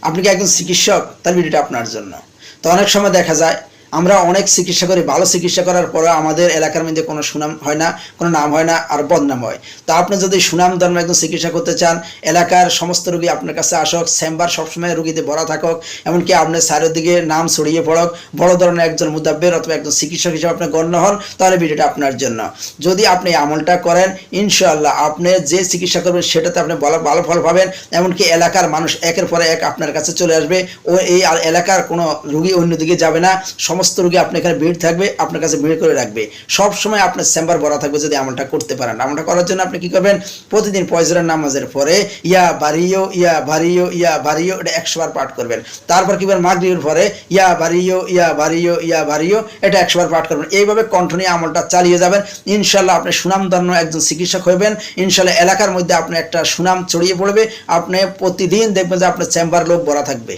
আপনি কি একজন চিকিৎসক? তাহলে ভিডিওটা আপনার জন্য। তো অনেক সময় দেখা যায় আমরা অনেক চিকিৎসা করি, ভালো চিকিৎসা করার পরে আমাদের এলাকার মধ্যে কোনো সুনাম হয় না, কোনো নাম হয় না, আর বদনাম হয়। তো আপনি যদি সুনাম ধর্ম একদম চিকিৎসা করতে চান, এলাকার সমস্ত রোগী আপনার কাছে আসুক, চেম্বার সবসময় রোগীতে ভরা থাকুক, এমনকি আপনার চারিদিকে নাম ছড়িয়ে পড়ুক, বড় ধরনের একজন মুদাব্বির অথবা একজন চিকিৎসক হিসেবে আপনি গণ্য হন, তাহলে ভিডিওটা আপনার জন্য। যদি আপনি আমলটা করেন, ইনশাআল্লাহ আপনি যে চিকিৎসা করবেন সেটাতে আপনি ভালো ফল পাবেন। এমনকি এলাকার মানুষ একের পরে এক আপনার কাছে চলে আসবে, ও এই এলাকার কোনো রোগী অন্যদিকে যাবে না, সমস্ত রোগী আপনার এখানে ভিড় থাকবে, আপনার কাছে ভিড় করে রাখবে। সব সময় আপনার চেম্বার ভরা থাকবে যদি আমলটা করতে পারেন। আমলটা করার জন্য আপনি কি করবেন, প্রতিদিন ফজরের নামাজের পরে ইয়া বারিও ইয়া বারিও ইয়া বারিও এটা 100 বার পাঠ করবেন। তারপর কি করবেন, মাগরিবের পরে ইয়া বারিও ইয়া বারিও ইয়া বারিও এটা 100 বার পাঠ করবেন। এইভাবে কণ্ঠ নিয়ে আমলটা চালিয়ে যাবেন। ইনশাআল্লাহ আপনি সুনামধন্য একজন চিকিৎসক হবেন। ইনশাআল্লাহ এলাকার মধ্যে আপনি একটা সুনাম ছড়িয়ে পড়বে। আপনি প্রতিদিন দেখবেন যে আপনার চেম্বার লোক ভরা থাকবে।